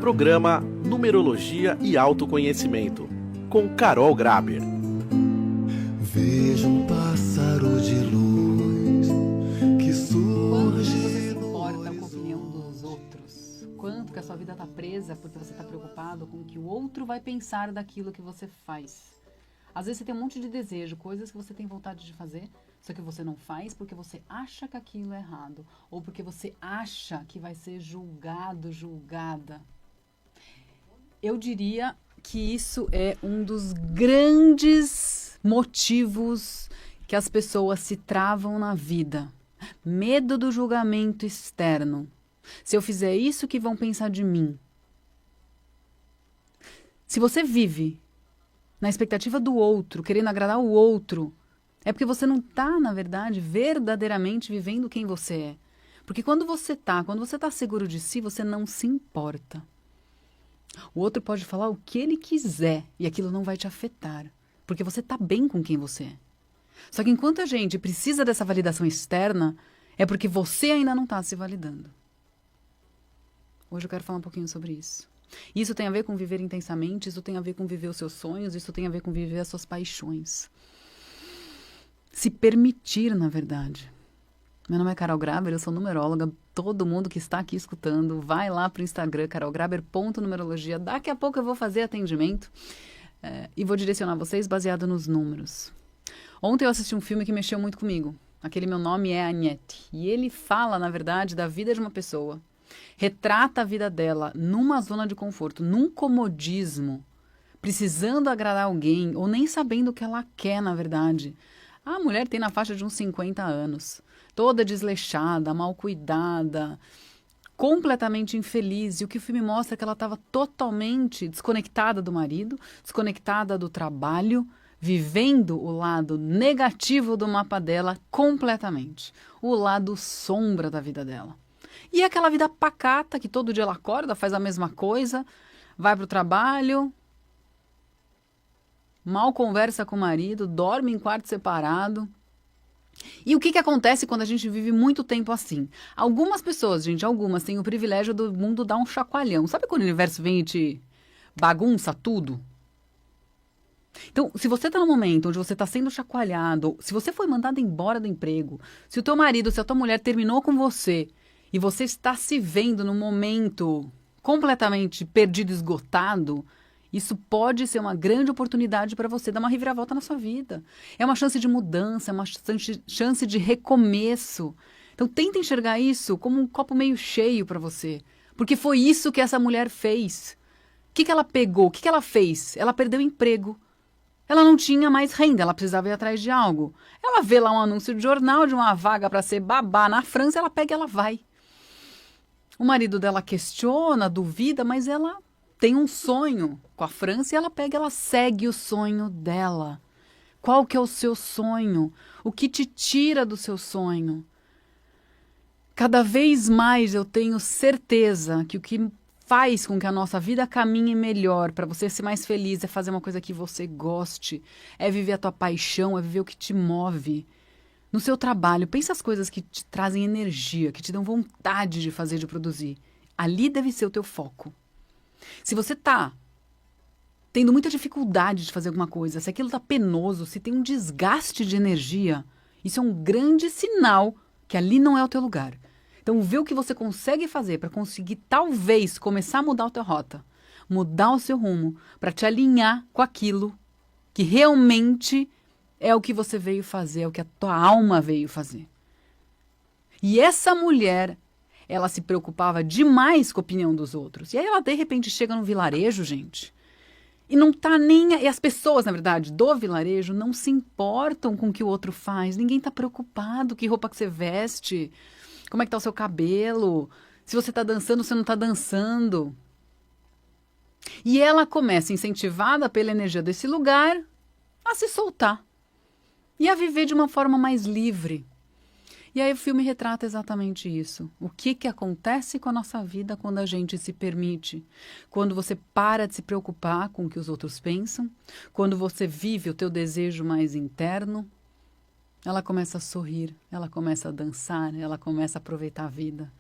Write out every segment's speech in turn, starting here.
Programa Numerologia e Autoconhecimento, com Carol Graber. Vejo um pássaro de luz que surge. Quanto você se importa com a opinião dos outros? Quanto que a sua vida está presa porque você está preocupado com o que o outro vai pensar daquilo que você faz? Às vezes você tem um monte de desejo, coisas que você tem vontade de fazer, só que você não faz porque você acha que aquilo é errado, ou porque você acha que vai ser julgado, julgada. Eu diria que isso é um dos grandes motivos que as pessoas se travam na vida. Medo do julgamento externo. Se eu fizer isso, o que vão pensar de mim? Se você vive na expectativa do outro, querendo agradar o outro, é porque você não está, na verdade, verdadeiramente vivendo quem você é. Porque quando você está seguro de si, você não se importa. O outro pode falar o que ele quiser e aquilo não vai te afetar, porque você está bem com quem você é. Só que enquanto a gente precisa dessa validação externa, é porque você ainda não está se validando. Hoje eu quero falar um pouquinho sobre isso. Isso tem a ver com viver intensamente, isso tem a ver com viver os seus sonhos, isso tem a ver com viver as suas paixões. Se permitir, na verdade. Meu nome é Carol Graber, eu sou numeróloga. Todo mundo que está aqui escutando, vai lá para o Instagram, carolgraber.numerologia. Daqui a pouco eu vou fazer atendimento e vou direcionar vocês baseado nos números. Ontem eu assisti um filme que mexeu muito comigo. Aquele Meu Nome é Agnete. E ele fala, na verdade, da vida de uma pessoa. Retrata a vida dela numa zona de conforto, num comodismo, precisando agradar alguém ou nem sabendo o que ela quer, na verdade. A mulher tem na faixa de uns 50 anos, toda desleixada, mal cuidada, completamente infeliz. E o que o filme mostra é que ela estava totalmente desconectada do marido, desconectada do trabalho, vivendo o lado negativo do mapa dela completamente, o lado sombra da vida dela. E aquela vida pacata que todo dia ela acorda, faz a mesma coisa, vai para o trabalho, mal conversa com o marido, dorme em quarto separado. E o que acontece quando a gente vive muito tempo assim? Algumas pessoas, gente, algumas têm o privilégio do mundo dar um chacoalhão. Sabe quando o universo vem e te bagunça tudo? Então, se você está num momento onde você está sendo chacoalhado, se você foi mandado embora do emprego, se o teu marido, se a tua mulher terminou com você e você está se vendo num momento completamente perdido, esgotado, isso pode ser uma grande oportunidade para você dar uma reviravolta na sua vida. É uma chance de mudança, é uma chance de recomeço. Então tenta enxergar isso como um copo meio cheio para você. Porque foi isso que essa mulher fez. O que ela pegou? O que ela fez? Ela perdeu o emprego. Ela não tinha mais renda, ela precisava ir atrás de algo. Ela vê lá um anúncio de jornal de uma vaga para ser babá na França, ela pega e ela vai. O marido dela questiona, duvida, mas ela tem um sonho com a França e ela pega, ela segue o sonho dela. Qual que é o seu sonho? O que te tira do seu sonho? Cada vez mais eu tenho certeza que o que faz com que a nossa vida caminhe melhor, para você ser mais feliz, é fazer uma coisa que você goste, é viver a tua paixão, é viver o que te move. No seu trabalho, pensa as coisas que te trazem energia, que te dão vontade de fazer, de produzir. Ali deve ser o teu foco. Se você está tendo muita dificuldade de fazer alguma coisa, se aquilo está penoso, se tem um desgaste de energia, isso é um grande sinal que ali não é o teu lugar. Então, vê o que você consegue fazer para conseguir, talvez, começar a mudar a tua rota, mudar o seu rumo, para te alinhar com aquilo que realmente é o que você veio fazer, é o que a tua alma veio fazer. E essa mulher, ela se preocupava demais com a opinião dos outros. E aí ela, de repente, chega num vilarejo, gente, e não tá nem... E as pessoas, na verdade, do vilarejo não se importam com o que o outro faz. Ninguém tá preocupado que roupa que você veste, como é que tá o seu cabelo, se você tá dançando ou se não tá dançando. E ela começa, incentivada pela energia desse lugar, a se soltar. E a viver de uma forma mais livre. E aí o filme retrata exatamente isso. O que acontece com a nossa vida quando a gente se permite? Quando você para de se preocupar com o que os outros pensam? Quando você vive o teu desejo mais interno? Ela começa a sorrir, ela começa a dançar, ela começa a aproveitar a vida.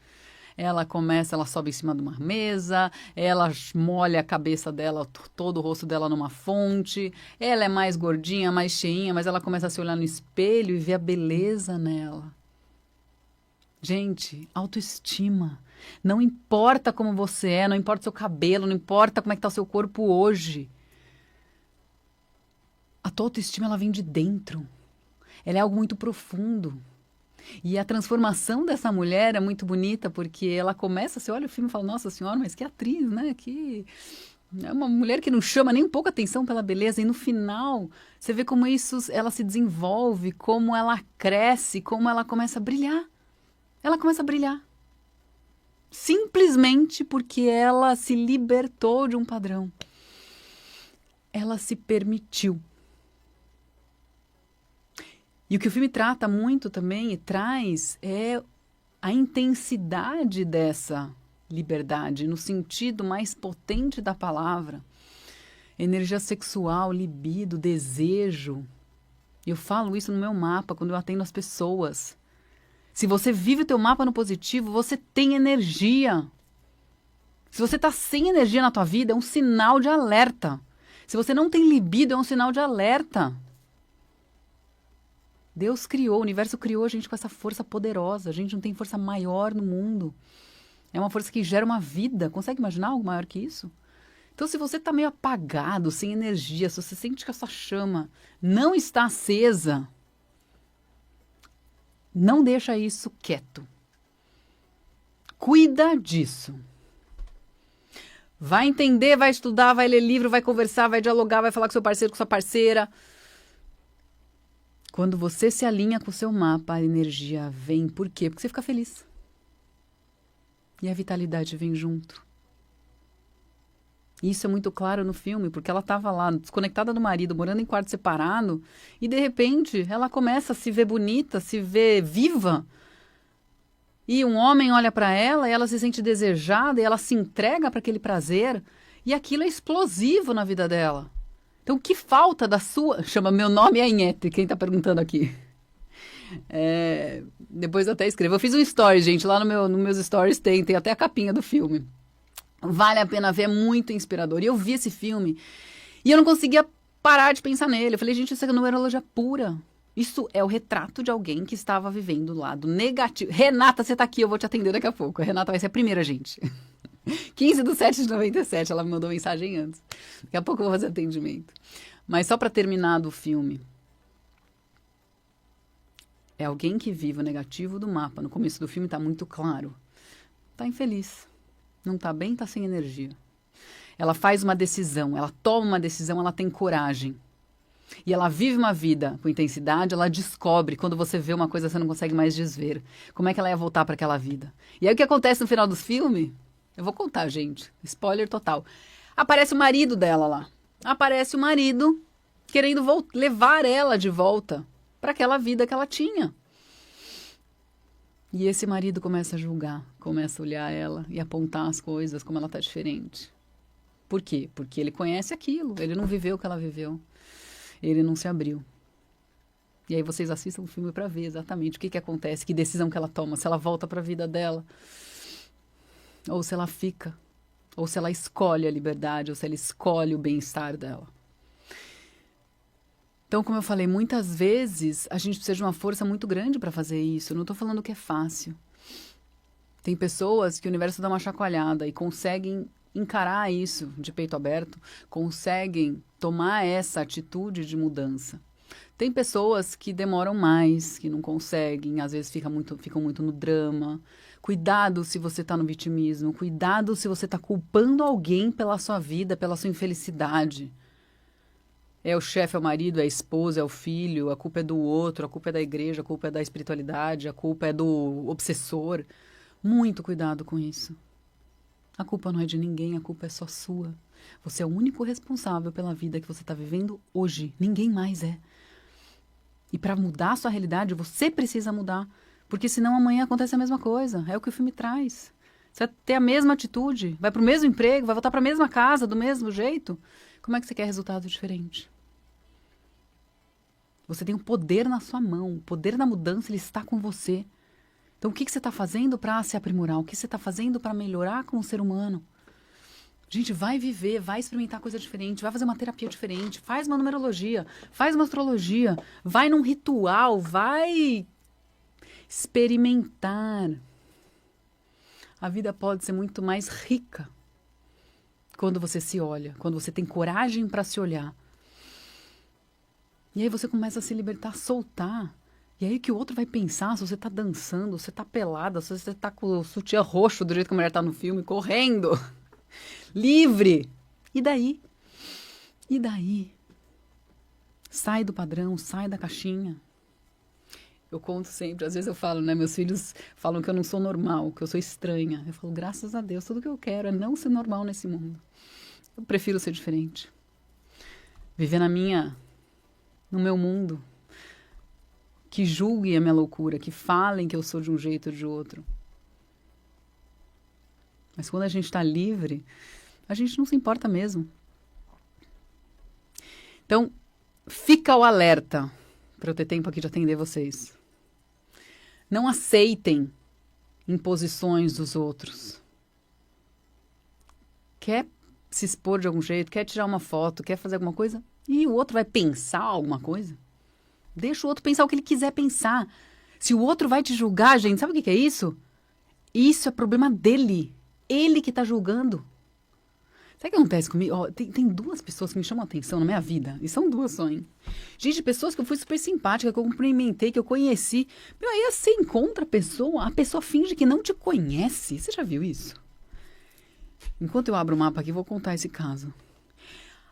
ela sobe em cima de uma mesa, ela molha a cabeça dela, todo o rosto dela numa fonte, ela é mais gordinha, mais cheinha, mas ela começa a se olhar no espelho e ver a beleza nela. Gente, autoestima. Não importa como você é, não importa o seu cabelo, não importa como é que tá o seu corpo hoje. A tua autoestima, ela vem de dentro. Ela é algo muito profundo. E a transformação dessa mulher é muito bonita, porque ela começa, você olha o filme e fala, nossa senhora, mas que atriz, né? Que... É uma mulher que não chama nem um pouco atenção pela beleza. E no final, você vê como isso, ela se desenvolve, como ela cresce, como ela começa a brilhar. Ela começa a brilhar. Simplesmente porque ela se libertou de um padrão. Ela se permitiu. E o que o filme trata muito também e traz é a intensidade dessa liberdade, no sentido mais potente da palavra. Energia sexual, libido, desejo. Eu falo isso no meu mapa, quando eu atendo as pessoas. Se você vive o teu mapa no positivo, você tem energia. Se você está sem energia na tua vida, é um sinal de alerta. Se você não tem libido, é um sinal de alerta. Deus criou, o universo criou a gente com essa força poderosa. A gente não tem força maior no mundo. É uma força que gera uma vida. Consegue imaginar algo maior que isso? Então, se você está meio apagado, sem energia, se você sente que essa chama não está acesa, não deixa isso quieto. Cuida disso. Vai entender, vai estudar, vai ler livro, vai conversar, vai dialogar, vai falar com seu parceiro, com sua parceira. Quando você se alinha com o seu mapa, a energia vem. Por quê? Porque você fica feliz. E a vitalidade vem junto. Isso é muito claro no filme, porque ela estava lá, desconectada do marido, morando em quarto separado, e de repente ela começa a se ver bonita, se ver viva. E um homem olha para ela e ela se sente desejada e ela se entrega para aquele prazer, e aquilo é explosivo na vida dela. Então, o que falta da sua... Chama Meu Nome é Inhete, quem está perguntando aqui. Depois eu até escrevo. Eu fiz um story, gente, lá nos meus stories tem até a capinha do filme. Vale a pena ver, é muito inspirador. E eu vi esse filme e eu não conseguia parar de pensar nele. Eu falei, gente, isso é numerologia pura. Isso é o retrato de alguém que estava vivendo o lado negativo. Renata, você tá aqui, eu vou te atender daqui a pouco. A Renata vai ser a primeira, gente. 15/7/97, ela me mandou mensagem antes. Daqui a pouco eu vou fazer atendimento. Mas só para terminar do filme. É alguém que vive o negativo do mapa. No começo do filme tá muito claro. Tá infeliz. Não tá bem, tá sem energia. Ela faz uma decisão, ela toma uma decisão, ela tem coragem. E ela vive uma vida com intensidade, ela descobre, quando você vê uma coisa, você não consegue mais desver. Como é que ela ia voltar para aquela vida? E aí o que acontece no final do filme? Eu vou contar, gente. Spoiler total. Aparece o marido dela lá. Aparece o marido querendo levar ela de volta para aquela vida que ela tinha. E esse marido começa a julgar, começa a olhar ela e apontar as coisas, como ela está diferente. Por quê? Porque ele conhece aquilo, ele não viveu o que ela viveu. Ele não se abriu. E aí vocês assistam o filme para ver exatamente o que acontece, que decisão que ela toma, se ela volta para a vida dela, ou se ela fica, ou se ela escolhe a liberdade, ou se ela escolhe o bem-estar dela. Então, como eu falei, muitas vezes a gente precisa de uma força muito grande para fazer isso. Eu não estou falando que é fácil. Tem pessoas que o universo dá uma chacoalhada e conseguem encarar isso de peito aberto, conseguem tomar essa atitude de mudança. Tem pessoas que demoram mais, que não conseguem, às vezes ficam muito no drama. Cuidado se você está no vitimismo, cuidado se você está culpando alguém pela sua vida, pela sua infelicidade. É o chefe, é o marido, é a esposa, é o filho, a culpa é do outro, a culpa é da igreja, a culpa é da espiritualidade, a culpa é do obsessor. Muito cuidado com isso. A culpa não é de ninguém, a culpa é só sua. Você é o único responsável pela vida que você está vivendo hoje. Ninguém mais é. E para mudar a sua realidade, você precisa mudar. Porque senão amanhã acontece a mesma coisa. É o que o filme traz. Você vai ter a mesma atitude, vai para o mesmo emprego, vai voltar para a mesma casa do mesmo jeito. Como é que você quer resultado diferente? Você tem o poder na sua mão. O poder da mudança, ele está com você. Então, o que você está fazendo para se aprimorar? O que você está fazendo para melhorar como ser humano? Gente, vai viver, vai experimentar coisa diferente, vai fazer uma terapia diferente, faz uma numerologia, faz uma astrologia, vai num ritual, vai experimentar. A vida pode ser muito mais rica quando você se olha, quando você tem coragem para se olhar. E aí você começa a se libertar, soltar. E aí que o outro vai pensar se você tá dançando, se você tá pelada, se você tá com o sutiã roxo do jeito que a mulher tá no filme, correndo. Livre. E daí? E daí? Sai do padrão, sai da caixinha. Eu conto sempre, às vezes eu falo, né? Meus filhos falam que eu não sou normal, que eu sou estranha. Eu falo, graças a Deus, tudo que eu quero é não ser normal nesse mundo. Eu prefiro ser diferente. Viver no meu mundo. Que julguem a minha loucura, que falem que eu sou de um jeito ou de outro. Mas quando a gente está livre, a gente não se importa mesmo. Então, fica o alerta para eu ter tempo aqui de atender vocês. Não aceitem imposições dos outros. Quer se expor de algum jeito, quer tirar uma foto, quer fazer alguma coisa, e o outro vai pensar alguma coisa? Deixa o outro pensar o que ele quiser pensar. Se o outro vai te julgar, gente, sabe o que é isso? Isso é problema dele. Ele que tá julgando. Sabe o que acontece comigo? Ó, tem duas pessoas que me chamam a atenção na minha vida. E são duas só, hein? Gente, pessoas que eu fui super simpática, que eu cumprimentei, que eu conheci. Meu, aí você encontra a pessoa finge que não te conhece. Você já viu isso? Enquanto eu abro o mapa aqui, vou contar esse caso.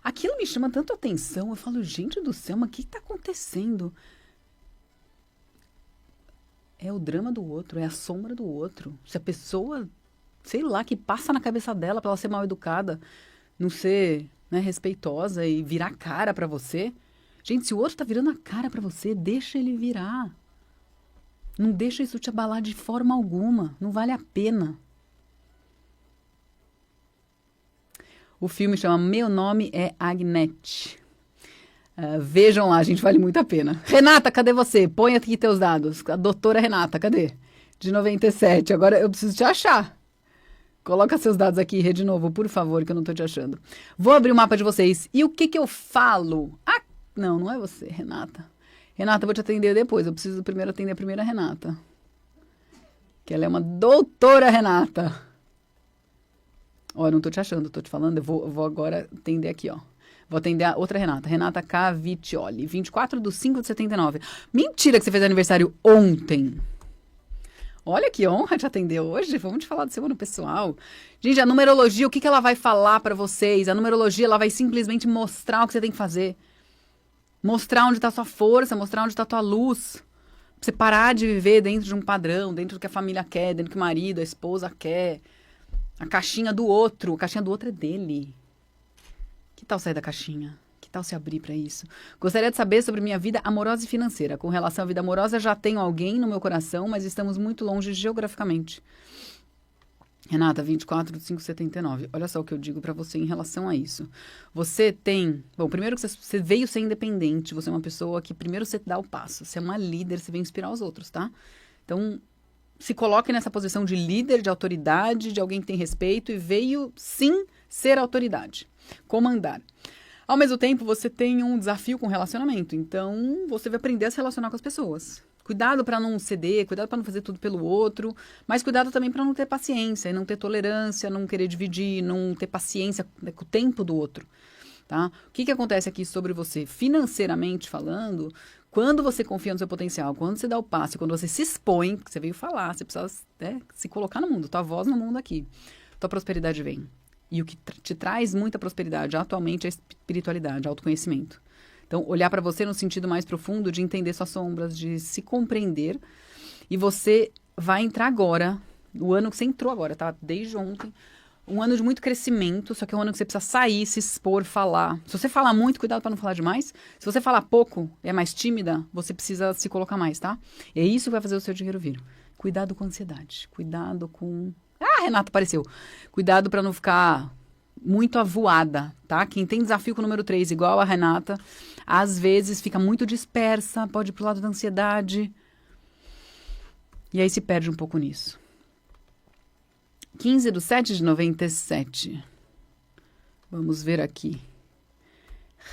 Aquilo me chama tanto atenção. Eu falo, gente do céu, mas o que está acontecendo? É o drama do outro, é a sombra do outro. Se a pessoa, sei lá, que passa na cabeça dela para ela ser mal educada, não ser, né, respeitosa e virar cara para você. Gente, se o outro tá virando a cara para você, deixa ele virar. Não deixa isso te abalar de forma alguma. Não vale a pena. O filme chama Meu Nome é Agnete. Vejam lá, gente, vale muito a pena. Renata, cadê você? Põe aqui teus dados. A doutora Renata, cadê? De 97. Agora eu preciso te achar. Coloca seus dados aqui, Rê, de novo, por favor, que eu não tô te achando. Vou abrir o mapa de vocês. E o que que eu falo? Ah, não é você, Renata. Renata, eu vou te atender depois. Eu preciso primeiro atender a primeira Renata. Que ela é uma doutora Renata. Ó, eu não tô te achando, tô te falando, eu vou agora atender aqui, ó. Vou atender a outra Renata, Renata Caviccioli, 24/5/79. Mentira que você fez aniversário ontem. Olha que honra te atender hoje, vamos te falar do seu ano pessoal. Gente, a numerologia, o que ela vai falar pra vocês? A numerologia, ela vai simplesmente mostrar o que você tem que fazer. Mostrar onde tá a sua força, mostrar onde tá a tua luz. Pra você parar de viver dentro de um padrão, dentro do que a família quer, dentro do que o marido, a esposa quer. A caixinha do outro é dele. Que tal sair da caixinha? Que tal se abrir para isso? Gostaria de saber sobre minha vida amorosa e financeira. Com relação à vida amorosa, já tenho alguém no meu coração, mas estamos muito longe geograficamente. Renata, 24/5/79. Olha só o que eu digo para você em relação a isso. Você tem... Bom, primeiro que você veio ser independente. Você é uma pessoa que primeiro você dá o passo. Você é uma líder, você vem inspirar os outros, tá? Então... se coloque nessa posição de líder, de autoridade, de alguém que tem respeito e veio, sim, ser autoridade, comandar. Ao mesmo tempo, você tem um desafio com relacionamento, então você vai aprender a se relacionar com as pessoas. Cuidado para não ceder, cuidado para não fazer tudo pelo outro, mas cuidado também para não ter paciência, não ter tolerância, não querer dividir, não ter paciência com o tempo do outro. Tá? O que acontece aqui sobre você? Financeiramente falando... Quando você confia no seu potencial, quando você dá o passo, quando você se expõe, que você veio falar, você precisa se colocar no mundo, tua voz no mundo aqui, tua prosperidade vem. E o que te traz muita prosperidade atualmente é a espiritualidade, autoconhecimento. Então, olhar para você no sentido mais profundo de entender suas sombras, de se compreender. E você vai entrar agora, o ano que você entrou agora, tá? Desde ontem. Um ano de muito crescimento, só que é um ano que você precisa sair, se expor, falar. Se você falar muito, cuidado para não falar demais. Se você falar pouco, é mais tímida, você precisa se colocar mais, tá? É isso que vai fazer o seu dinheiro vir. Cuidado com a ansiedade, cuidado com... Ah, Renata apareceu. Cuidado para não ficar muito avoada, tá? Quem tem desafio com o número 3, igual a Renata, às vezes fica muito dispersa, pode ir pro lado da ansiedade. E aí se perde um pouco nisso. 15/7/97. Vamos ver aqui.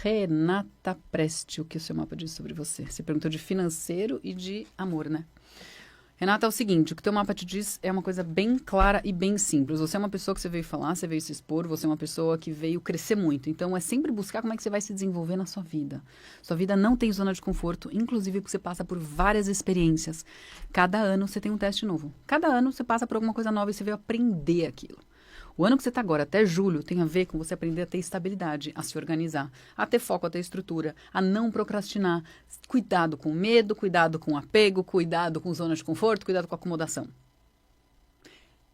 Renata Preste, o que o seu mapa diz sobre você? Você perguntou de financeiro e de amor, né? Renata, é o seguinte, o que o teu mapa te diz é uma coisa bem clara e bem simples. Você é uma pessoa que você veio falar, você veio se expor, você é uma pessoa que veio crescer muito. Então, é sempre buscar como é que você vai se desenvolver na sua vida. Sua vida não tem zona de conforto, inclusive porque você passa por várias experiências. Cada ano você tem um teste novo. Cada ano você passa por alguma coisa nova e você veio aprender aquilo. O ano que você está agora, até julho, tem a ver com você aprender a ter estabilidade, a se organizar, a ter foco, a ter estrutura, a não procrastinar. Cuidado com medo, cuidado com apego, cuidado com zona de conforto, cuidado com acomodação.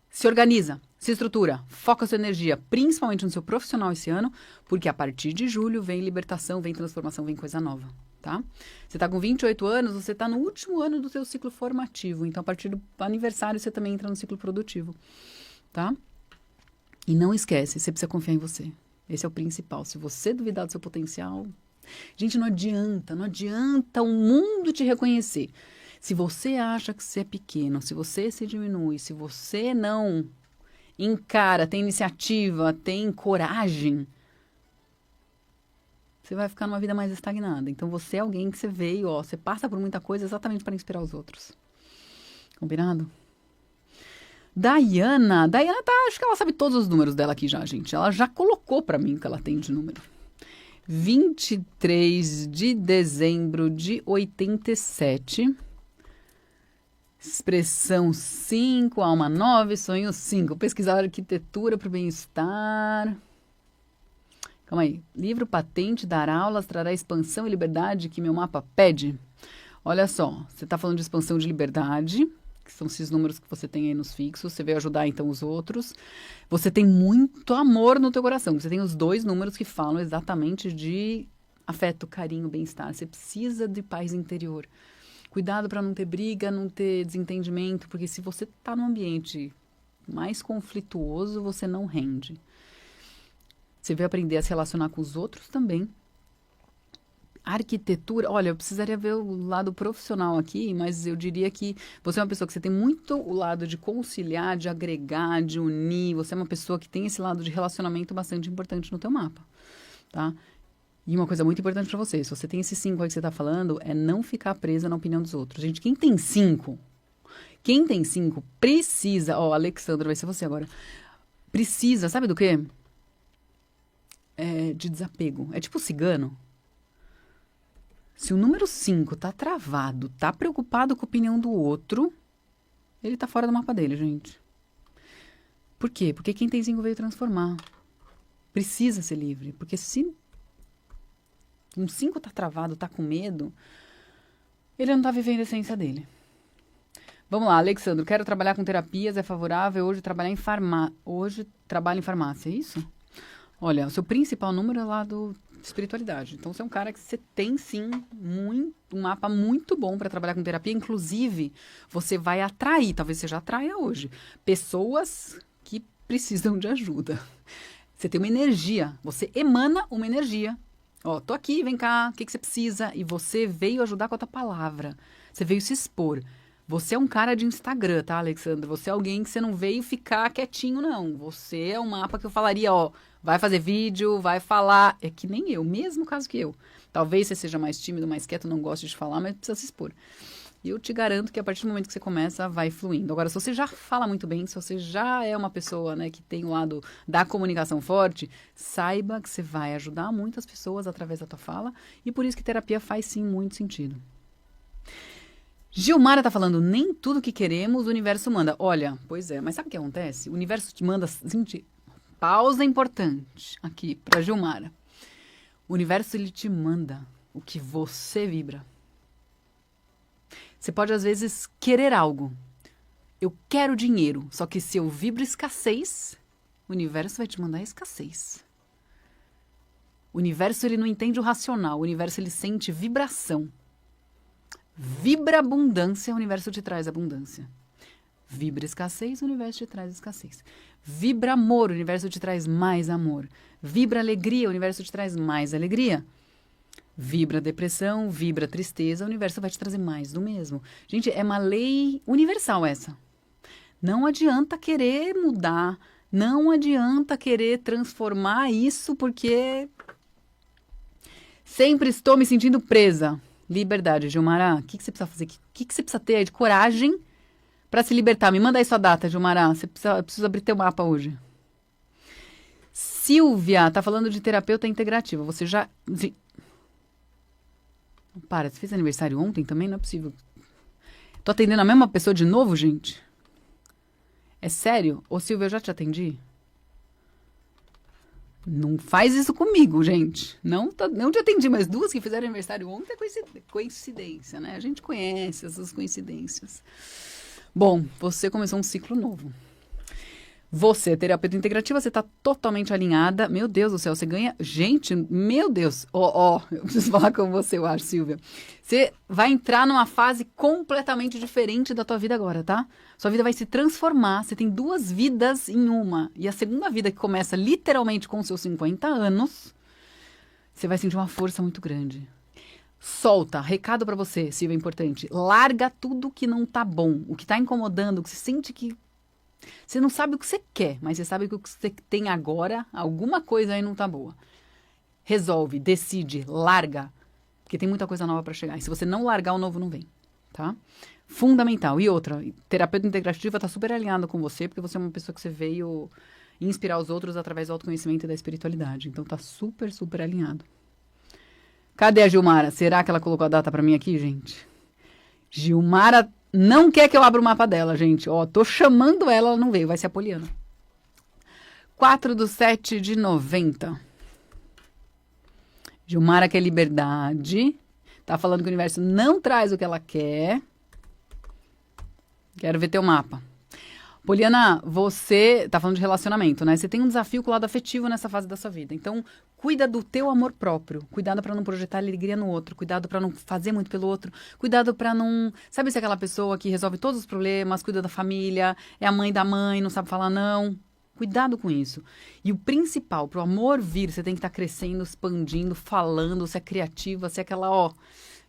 Se organiza, se estrutura, foca a sua energia, principalmente no seu profissional esse ano, porque a partir de julho vem libertação, vem transformação, vem coisa nova, tá? Você está com 28 anos, você está no último ano do seu ciclo formativo, então a partir do aniversário você também entra no ciclo produtivo, tá? E não esquece, você precisa confiar em você. Esse é o principal. Se você duvidar do seu potencial... Gente, não adianta o mundo te reconhecer. Se você acha que você é pequeno, se você se diminui, se você não encara, tem iniciativa, tem coragem, você vai ficar numa vida mais estagnada. Então, você é alguém que você veio, ó, você passa por muita coisa exatamente para inspirar os outros. Combinado? Diana tá, acho que ela sabe todos os números dela aqui já, gente. Ela já colocou pra mim o que ela tem de número. 23 de dezembro de 87. Expressão 5, alma 9, sonho 5. Pesquisar arquitetura para o bem-estar. Calma aí. Livro patente, dar aulas, trará expansão e liberdade que meu mapa pede. Olha só, você está falando de expansão de liberdade, que são esses números que você tem aí nos fixos, você veio ajudar então os outros. Você tem muito amor no teu coração, você tem os dois números que falam exatamente de afeto, carinho, bem-estar. Você precisa de paz interior. Cuidado para não ter briga, não ter desentendimento, porque se você está num ambiente mais conflituoso, você não rende. Você veio aprender a se relacionar com os outros também. Arquitetura, olha, eu precisaria ver o lado profissional aqui, mas eu diria que você é uma pessoa que você tem muito o lado de conciliar, de agregar, de unir. Você é uma pessoa que tem esse lado de relacionamento bastante importante no teu mapa, tá? E uma coisa muito importante para você, se você tem esse 5 aí que você tá falando, é não ficar presa na opinião dos outros. Gente, quem tem 5 precisa, ó, Alexandra, vai ser você agora, precisa, sabe do quê? De desapego. É tipo cigano. Se o número 5 tá travado, tá preocupado com a opinião do outro, ele tá fora do mapa dele, gente. Por quê? Porque quem tem 5 veio transformar. Precisa ser livre. Porque se um 5 tá travado, tá com medo, ele não tá vivendo a essência dele. Vamos lá, Alexandre. Quero trabalhar com terapias, é favorável hoje trabalhar em farmácia. Hoje trabalho em farmácia, é isso? Olha, o seu principal número é lá do espiritualidade. Então, você é um cara que você tem, sim, um mapa muito bom para trabalhar com terapia. Inclusive, você vai atrair, talvez você já atraia hoje, pessoas que precisam de ajuda. Você tem uma energia, você emana uma energia. Ó, tô aqui, vem cá, o que você precisa? E você veio ajudar com a tua palavra. Você veio se expor. Você é um cara de Instagram, tá, Alexandre? Você é alguém que você não veio ficar quietinho, não. Você é um mapa que eu falaria, ó, vai fazer vídeo, vai falar. É que nem eu, mesmo caso que eu. Talvez você seja mais tímido, mais quieto, não goste de falar, mas precisa se expor. E eu te garanto que a partir do momento que você começa, vai fluindo. Agora, se você já fala muito bem, se você já é uma pessoa, né, que tem o lado da comunicação forte, saiba que você vai ajudar muitas pessoas através da tua fala. E por isso que terapia faz, sim, muito sentido. Gilmara tá falando, nem tudo que queremos o universo manda. Olha, pois é, mas sabe o que acontece? O universo te manda, gente, pausa importante aqui pra Gilmara. O universo, ele te manda o que você vibra. Você pode, às vezes, querer algo. Eu quero dinheiro, só que se eu vibro escassez, o universo vai te mandar escassez. O universo, ele não entende o racional, o universo, ele sente vibração. Vibra abundância, o universo te traz abundância. Vibra escassez, o universo te traz escassez. Vibra amor, o universo te traz mais amor. Vibra alegria, o universo te traz mais alegria. Vibra depressão, vibra tristeza, o universo vai te trazer mais do mesmo. Gente, é uma lei universal essa. Não adianta querer mudar, não adianta querer transformar isso, porque sempre estou me sentindo presa. Liberdade, Gilmara. O que você precisa fazer? O que você precisa ter de coragem para se libertar? Me manda aí sua data, Gilmara. Eu preciso abrir teu mapa hoje. Silvia, tá falando de terapeuta integrativa. Você já... Para, você fez aniversário ontem também? Não é possível. Tô atendendo a mesma pessoa de novo, gente? É sério? Ô, Silvia, eu já te atendi? Não faz isso comigo, gente. Não te atendi, mas duas que fizeram aniversário ontem é coincidência, né? A gente conhece essas coincidências. Bom, você começou um ciclo novo. Você, terapeuta integrativa, você está totalmente alinhada. Meu Deus do céu, você ganha... Gente, meu Deus. Eu preciso falar com você, eu acho, Silvia. Você vai entrar numa fase completamente diferente da tua vida agora, tá? Sua vida vai se transformar. Você tem 2 vidas em uma. E a segunda vida, que começa literalmente com os seus 50 anos, você vai sentir uma força muito grande. Solta. Recado pra você, Silvia, importante. Larga tudo que não tá bom. O que tá incomodando, o que você sente que... Você não sabe o que você quer, mas você sabe que o que você tem agora, alguma coisa aí não tá boa. Resolve, decide, larga, porque tem muita coisa nova para chegar. E se você não largar, o novo não vem, tá? Fundamental. E outra, terapeuta integrativa tá super alinhado com você, porque você é uma pessoa que você veio inspirar os outros através do autoconhecimento e da espiritualidade. Então tá super, super alinhado. Cadê a Gilmara? Será que ela colocou a data para mim aqui, gente? Gilmara... Não quer que eu abra o mapa dela, gente. Ó, tô chamando ela, ela não veio. Vai ser a Poliana. 4/7/90. Gilmara quer liberdade. Tá falando que o universo não traz o que ela quer. Quero ver teu mapa. Poliana, você tá falando de relacionamento, né? Você tem um desafio com o lado afetivo nessa fase da sua vida. Então, cuida do teu amor próprio. Cuidado para não projetar alegria no outro. Cuidado para não fazer muito pelo outro. Cuidado para não... Sabe se é aquela pessoa que resolve todos os problemas, cuida da família, é a mãe da mãe, não sabe falar não? Cuidado com isso. E o principal, pro amor vir, você tem que estar crescendo, expandindo, falando, você é criativa, você é aquela,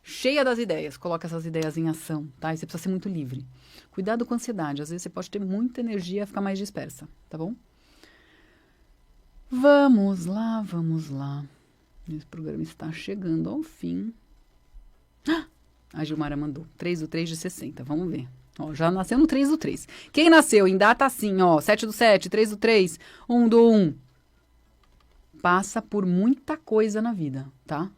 cheia das ideias. Coloca essas ideias em ação, tá? E você precisa ser muito livre. Cuidado com a ansiedade. Às vezes você pode ter muita energia e ficar mais dispersa, tá bom? Vamos lá, vamos lá. Esse programa está chegando ao fim. A Gilmara mandou. 3/3/60. Vamos ver. Já nasceu no 3/3. Quem nasceu em data assim, 7/7, 3/3, 1/1. Passa por muita coisa na vida, tá?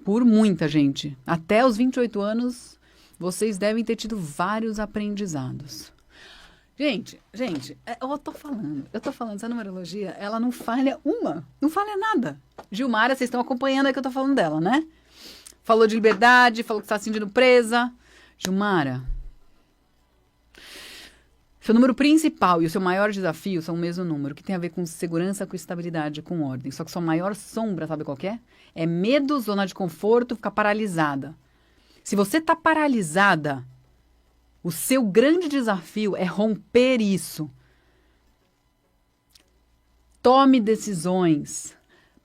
Por muita, gente. Até os 28 anos, vocês devem ter tido vários aprendizados. Gente, eu tô falando, essa numerologia, ela não falha não falha nada. Gilmara, vocês estão acompanhando aí que eu tô falando dela, né? Falou de liberdade, falou que tá se sentindo presa. Gilmara, seu número principal e o seu maior desafio são o mesmo número, que tem a ver com segurança, com estabilidade, com ordem. Só que sua maior sombra, sabe qual que é? É medo, zona de conforto, ficar paralisada. Se você tá paralisada, o seu grande desafio é romper isso. Tome decisões.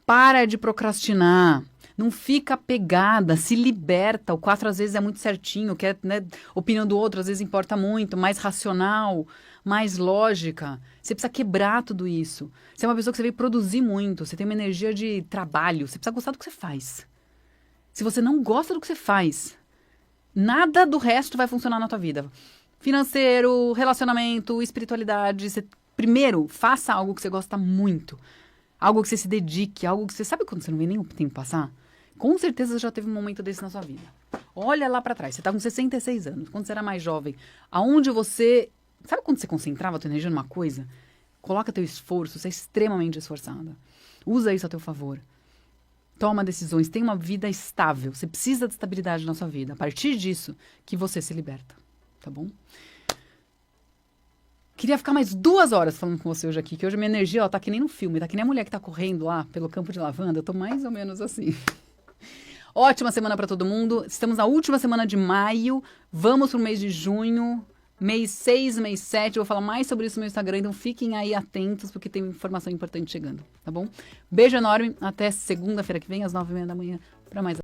Para de procrastinar. Não fica apegada, se liberta. O 4 às vezes é muito certinho, que é, né, opinião do outro às vezes importa muito, mais racional, mais lógica. Você precisa quebrar tudo isso. Você é uma pessoa que você veio produzir muito, você tem uma energia de trabalho, você precisa gostar do que você faz. Se você não gosta do que você faz, nada do resto vai funcionar na tua vida. Financeiro, relacionamento, espiritualidade. Primeiro, faça algo que você gosta muito. Algo que você se dedique, algo que você... Sabe quando você não vê nem o tempo passar? Com certeza você já teve um momento desse na sua vida. Olha lá pra trás, você tá com 66 anos, quando você era mais jovem. Aonde você... Sabe quando você concentrava a tua energia numa coisa? Coloca teu esforço, você é extremamente esforçada. Usa isso a teu favor. Toma decisões, tenha uma vida estável. Você precisa de estabilidade na sua vida. A partir disso, que você se liberta. Tá bom? Queria ficar mais 2 horas falando com você hoje aqui, que hoje a minha energia, tá que nem no filme, tá que nem a mulher que tá correndo lá pelo campo de lavanda, eu tô mais ou menos assim. Ótima semana pra todo mundo, estamos na última semana de maio, vamos pro mês de junho, mês 6, mês 7, eu vou falar mais sobre isso no meu Instagram, então fiquem aí atentos, porque tem informação importante chegando, tá bom? Beijo enorme, até segunda-feira que vem, às 9h30 da manhã, pra mais